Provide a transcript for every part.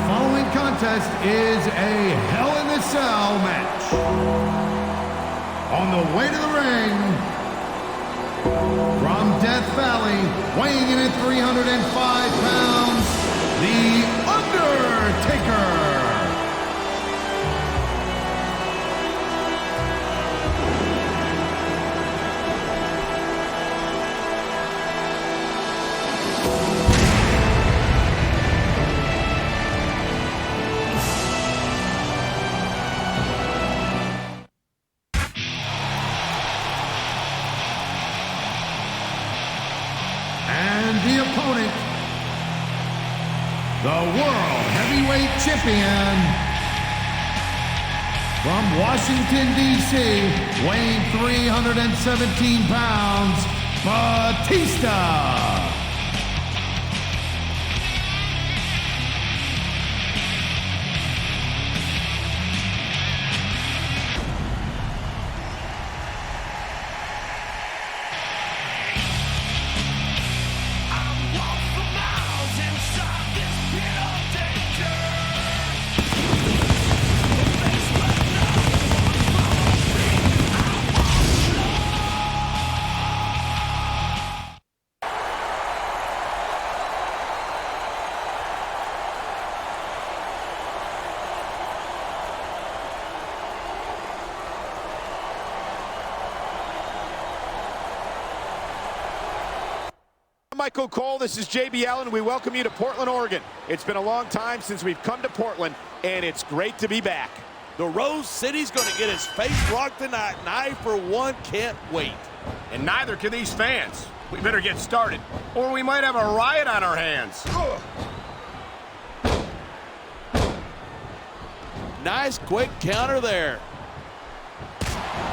Following contest is a Hell in a Cell match. On the way to the ring, from Death Valley, weighing in at 305 pounds, the Undertaker. The opponent, the World Heavyweight Champion, from Washington, D.C., weighing 317 pounds, Batista. Michael Cole, this is JB Allen. We welcome you to Portland, Oregon. It's been a long time since we've come to Portland, and it's great to be back. The Rose City's going to get his face rocked tonight, and I, for one, can't wait. And neither can these fans. We better get started, or we might have a riot on our hands. Nice quick counter there.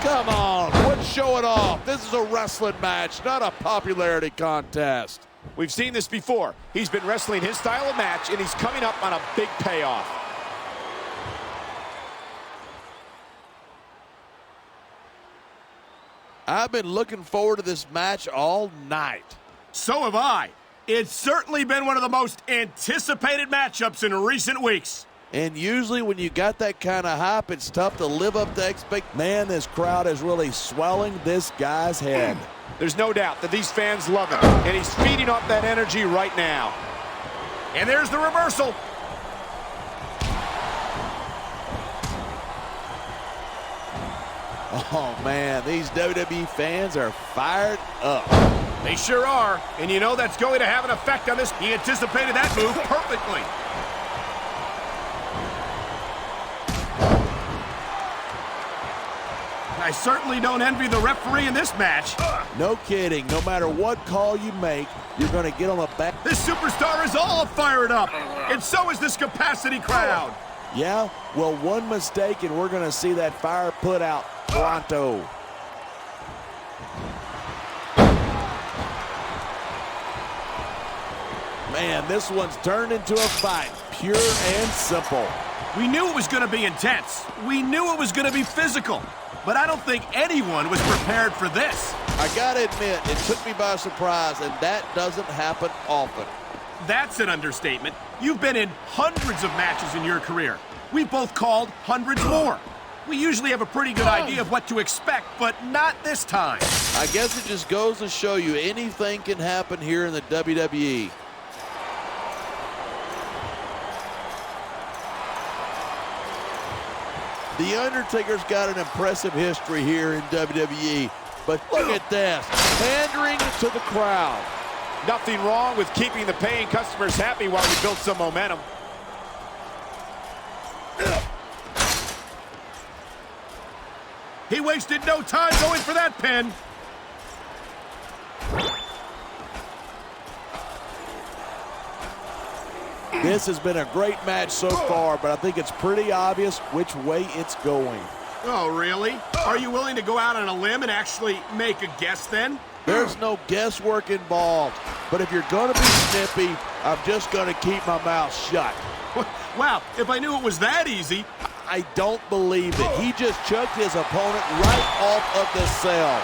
Come on, let's show it off. This is a wrestling match, not a popularity contest. We've seen this before. He's been wrestling his style of match, and he's coming up on a big payoff. I've been looking forward to this match all night. So have I. It's certainly been one of the most anticipated matchups in recent weeks. And usually when you got that kind of hype, it's tough to live up to expectations. Man, this crowd is really swelling this guy's head. There's no doubt that these fans love him, and he's feeding off that energy right now. And there's the reversal. Oh, man, these WWE fans are fired up. They sure are. And you know that's going to have an effect on this. He anticipated that move perfectly. I certainly don't envy the referee in this match. No kidding. No matter what call you make, you're going to get on the back. This superstar is all fired up. And so is this capacity crowd. Yeah? Well, one mistake and we're going to see that fire put out pronto. Man, this one's turned into a fight. Pure and simple. We knew it was going to be intense. We knew it was going to be physical. But I don't think anyone was prepared for this. I gotta admit, it took me by surprise, and that doesn't happen often. That's an understatement. You've been in hundreds of matches in your career. We've both called hundreds more. We usually have a pretty good idea of what to expect, but not this time. I guess it just goes to show you anything can happen here in the WWE. The Undertaker's got an impressive history here in WWE, but look at this, pandering to the crowd. Nothing wrong with keeping the paying customers happy while we build some momentum. He wasted no time going for that pin. This has been a great match so far, but I think it's pretty obvious which way it's going. Oh, really? Are you willing to go out on a limb and actually make a guess then? There's no guesswork involved, but if you're going to be snippy, I'm just going to keep my mouth shut. Wow, if I knew it was that easy. I don't believe it. He just chucked his opponent right off of the cell.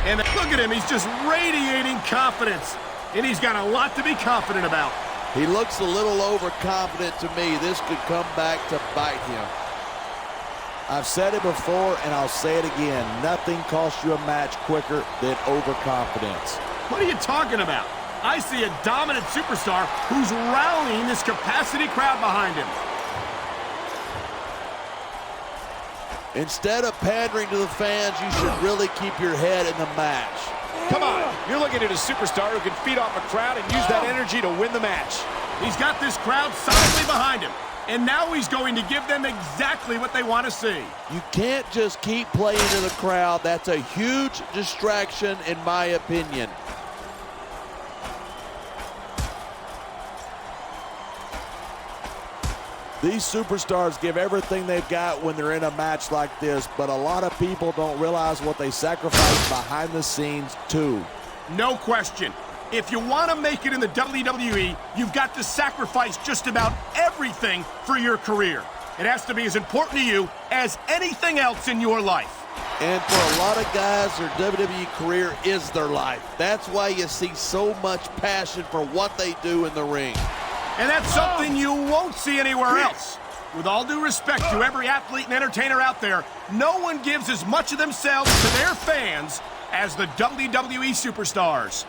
And look at him, he's just radiating confidence. And he's got a lot to be confident about. He looks a little overconfident to me. This could come back to bite him. I've said it before, and I'll say it again. Nothing costs you a match quicker than overconfidence. What are you talking about? I see a dominant superstar who's rallying this capacity crowd behind him. Instead of pandering to the fans, you should really keep your head in the match. Come on, you're looking at a superstar who can feed off a crowd and use that energy to win the match. He's got this crowd solidly behind him, and now he's going to give them exactly what they want to see. You can't just keep playing to the crowd. That's a huge distraction, in my opinion. These superstars give everything they've got when they're in a match like this, but a lot of people don't realize what they sacrifice behind the scenes, too. No question. If you want to make it in the WWE, you've got to sacrifice just about everything for your career. It has to be as important to you as anything else in your life. And for a lot of guys, their WWE career is their life. That's why you see so much passion for what they do in the ring. And that's something you won't see anywhere else. With all due respect to every athlete and entertainer out there, no one gives as much of themselves to their fans as the WWE superstars.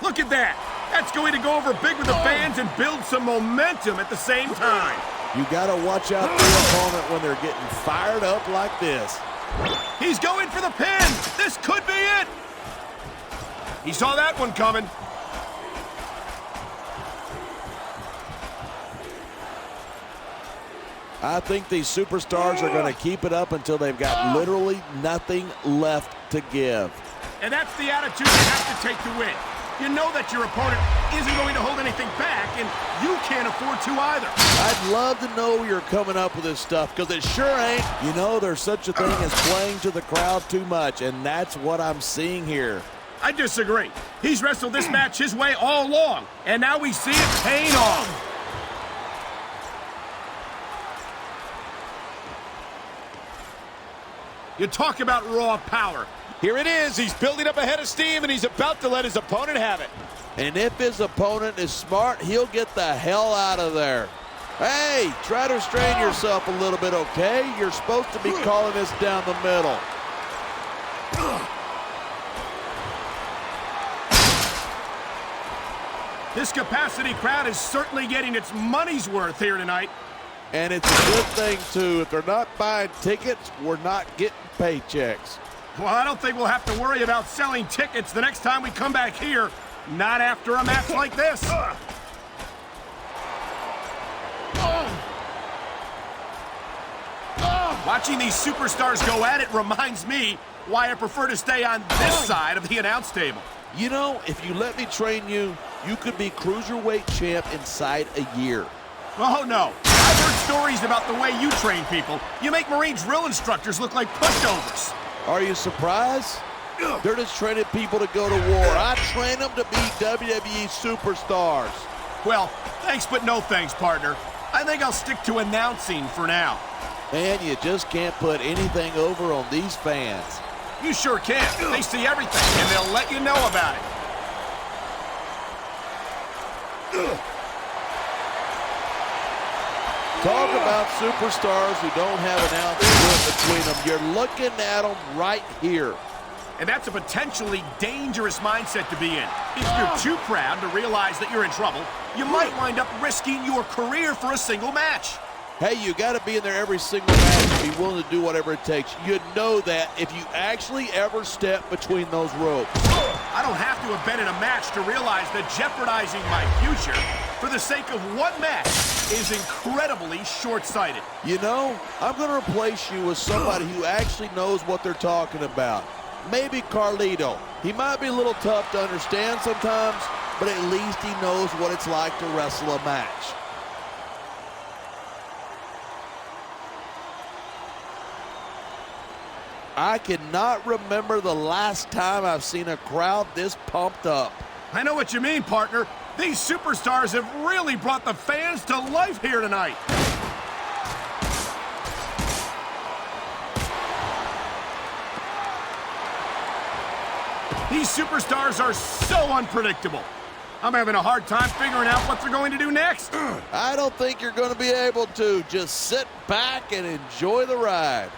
Look at that. That's going to go over big with the fans and build some momentum at the same time. You got to watch out for your opponent when they're getting fired up like this. He's going for the pin. This could be it. He saw that one coming. I think these superstars are going to keep it up until they've got literally nothing left to give. And that's the attitude you have to take to win. You know that your opponent isn't going to hold anything back, and you can't afford to either. I'd love to know where you're coming up with this stuff, because it sure ain't. You know, there's such a thing as playing to the crowd too much, and that's what I'm seeing here. I disagree. He's wrestled this match his way all along, and now we see it paying off. You talk about raw power. Here it is. He's building up a head of steam, and he's about to let his opponent have it. And if his opponent is smart, he'll get the hell out of there. Hey, try to restrain yourself a little bit, okay? You're supposed to be calling this down the middle. This capacity crowd is certainly getting its money's worth here tonight. And it's a good thing, too. If they're not buying tickets, we're not getting paychecks. Well, I don't think we'll have to worry about selling tickets the next time we come back here. Not after a match like this. Watching these superstars go at it reminds me why I prefer to stay on this side of the announce table. You know, if you let me train you, you could be Cruiserweight champ inside a year. Oh, no. I've heard stories about the way you train people. You make Marine drill instructors look like pushovers. Are you surprised? They're just training people to go to war. I train them to be WWE superstars. Well, thanks but no thanks, partner. I think I'll stick to announcing for now. Man, you just can't put anything over on these fans. You sure can. They see everything, and they'll let you know about it. Talk about superstars who don't have an ounce between them. You're looking at them right here. And that's a potentially dangerous mindset to be in. If you're too proud to realize that you're in trouble, you might wind up risking your career for a single match. Hey, you got to be in there every single match and be willing to do whatever it takes. You know that if you actually ever step between those ropes. I don't have to have been in a match to realize that jeopardizing my future for the sake of one match is incredibly short-sighted. You know, I'm going to replace you with somebody who actually knows what they're talking about. Maybe Carlito. He might be a little tough to understand sometimes, but at least he knows what it's like to wrestle a match. I cannot remember the last time I've seen a crowd this pumped up. I know what you mean, partner. These superstars have really brought the fans to life here tonight. These superstars are so unpredictable. I'm having a hard time figuring out what they're going to do next. I don't think you're going to be able to. Just sit back and enjoy the ride.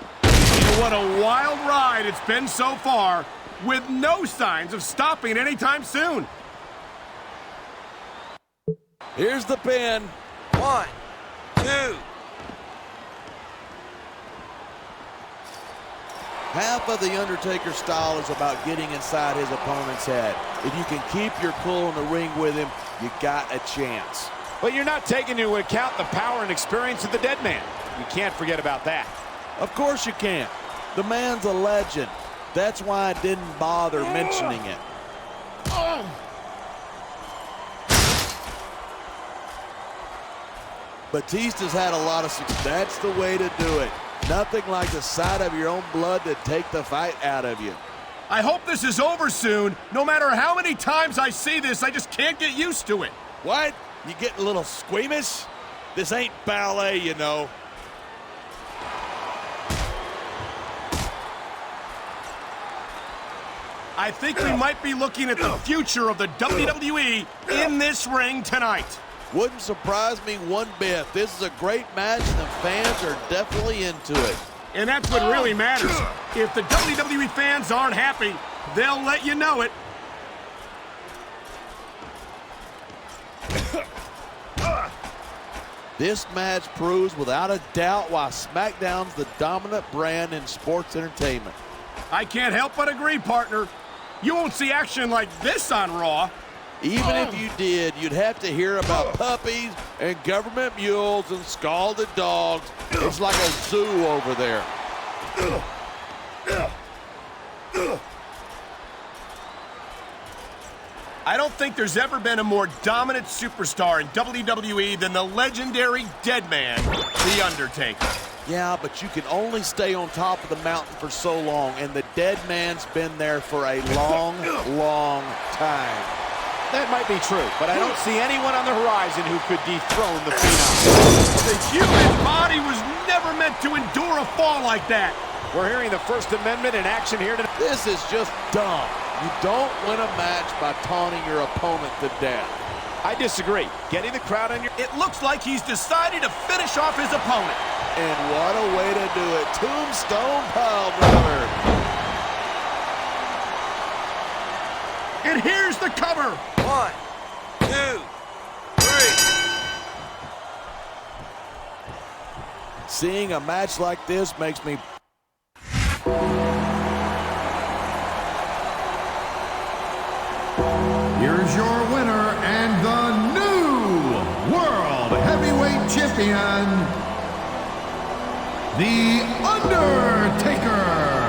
What a wild ride it's been so far, with no signs of stopping anytime soon. Here's the pin. 1, 2. Half of The Undertaker's style is about getting inside his opponent's head. If you can keep your cool in the ring with him, you got a chance. But you're not taking into account the power and experience of the dead man. You can't forget about that. Of course you can't. The man's a legend. That's why I didn't bother mentioning it. Batista's had a lot of success. That's the way to do it. Nothing like the sight of your own blood to take the fight out of you. I hope this is over soon. No matter how many times I see this, I just can't get used to it. What? You getting a little squeamish? This ain't ballet, you know. I think we might be looking at the future of the WWE in this ring tonight. Wouldn't surprise me one bit. This is a great match, and the fans are definitely into it. And that's what really matters. If the WWE fans aren't happy, they'll let you know it. This match proves without a doubt why SmackDown's the dominant brand in sports entertainment. I can't help but agree, partner. You won't see action like this on Raw. Even if you did, you'd have to hear about puppies and government mules and scalded dogs. It's like a zoo over there. I don't think there's ever been a more dominant superstar in WWE than the legendary dead man, The Undertaker. Yeah, but you can only stay on top of the mountain for so long, and the dead man's been there for a long, long time. That might be true, but I don't see anyone on the horizon who could dethrone the Phenom. The human body was never meant to endure a fall like that. We're hearing the First Amendment in action here tonight. This is just dumb. You don't win a match by taunting your opponent to death. I disagree. Getting the crowd on your... It looks like he's decided to finish off his opponent. And what a way to do it. Tombstone piledriver. And here's the cover. 1, 2, 3. Seeing a match like this makes me... Here's your winner and the new World Heavyweight Champion, The Undertaker.